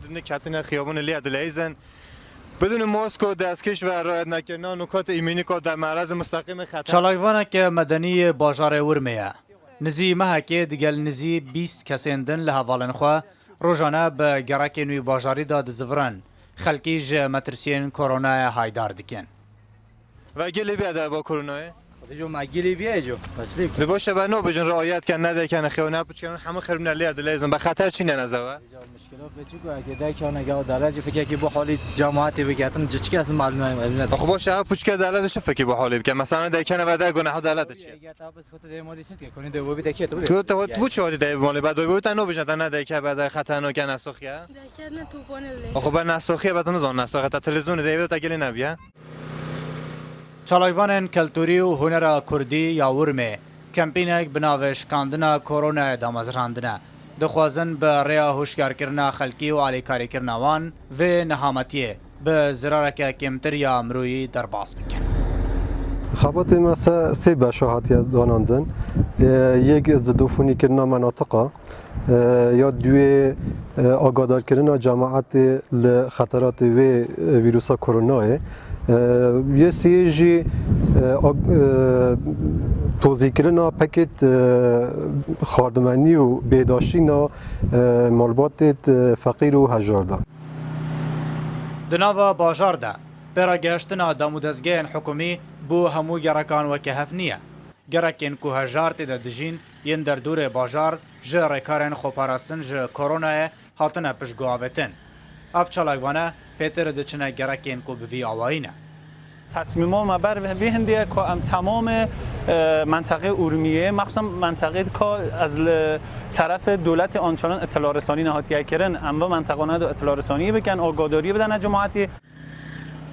دونه کاتن خیابون لیاد لیزن بدون ماسک و دستکش و رعایت نکردن نکات ایمنی که در معرض مستقیم خطر چالاکوانه که مدنی باجار ورمه نزی مهکه دیگل نزی 20 کسیندن لهوالن خو روزانه به گراک نوی باجاری داد زفران خلکی ج مترسین کرونا هایدار دکن و گلی بیاد با کرونا جو مگیلی بیاجو بسری لباش شبه نو بجن رعایت کن نده کن خیونه بچن همه خرمون لیاد لیزن به خطر چی ننزوه مشکلات بچو اگه دکانه گاو درجه فکر کی با حالی جماعتی بگاتن جچکی اصلا معلومه از خب باشه پوچ دولت فکر به حالی بکن مثلا دکن و ده گناه دولت چیه اگه تا بس خود دیمودیست که کنید دو بی تکیه تو چه وادی مال بعد دو تا نو بجن نه دکه بعد خطرناک نسخیه دکه نه تو پونه خب نسخیه بعد نزون نسخه تا تلویزیون دیو تا گلی نبیه چالاکوانن کلتوری و هنر کردی یا ورمه کمپینک بناوش کاندنا کرونا دامازراندنه دخوازن به ریا هوشیارکردن خلکی و علیکاری کردنوان و نهامتیه به ضررک کمتر یا مروی در باز بکن. خبات مثلا سه بشاهات دانندن یک از دفونی کردن مناطق یا دوی آگادار کردن جماعت لخطرات و ویروس کرونا یه سیجی توضیح کردن پکت خاردمانی و بیداشتی نا مالبات فقیر و هجاردار دناوا باجار ده برا گشتنا دامودزگین حکومی بو همو گرکان و کهفنیه گرکین که هجار تیده دجین ین در دور باجار جه رکارن خوپاراستن جه کرونا هاتنه پشگوابتن اف چالاکوانه پیتر دچنه گرکین که بوی آوائینه تصمیمات ما بر به هندیه که تمام منطقه ارومیه مخصوصا منطقه که از طرف دولت آنچنان اطلاع رسانی نهادی کردن اما منطقه نه اطلاع رسانی بکن آگاهی بدن جماعتی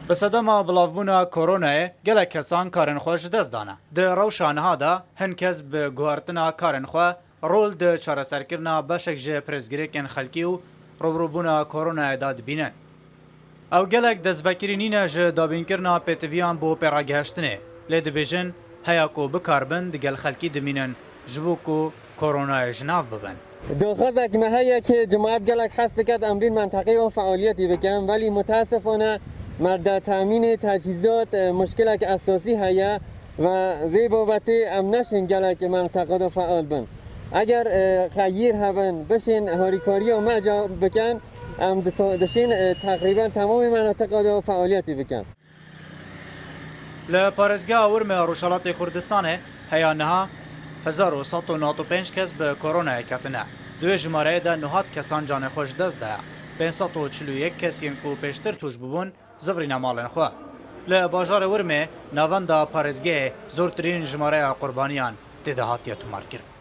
به صدما بلاوبونا کرونا گله کسان کارن خوش دست دانه ده روشانها ده هنکز به گوهرتنا کارن خو رول ده چارەسەرکردنا بەشێک ji پرێزگirêkên xelkî û robûbûna koronayê da dibînin. Ew gelek destvekirînîne ji dabînkirina pêtiviyan bo pêragihiştinê lê dibêjin heya ku bikarbin digel xelkî dimînin ji bo ku koronayê ji nav bibin. دخوازك ما هي که جماعت گلک حس کرد امرین منطقه و فعالیتی بکن ولی متاسفانه مرد تامین تجهیزات مشکل که اساسی هیا و وی بابت ام نشین گلک منطقه و فعال بن اگر خیر هون بشین هاریکاری و مجا بکن ام دشین تقریبا تمام مناطق و فعالیتی بکن ل پارێزگا ورمê Rojhilatê Kurdistanê heya niha 1195 kes bi koronayê ketine. Duê jimareyê de nihat kesan canê xwe ji dest daya. 541 kesên ku pêştir tûj bibûn zivrîne malên xwe. Li bajarê Wirmê navenda parêzgehê zortirîn jimareya qurbaniyan tê de hatiye tomar kirin.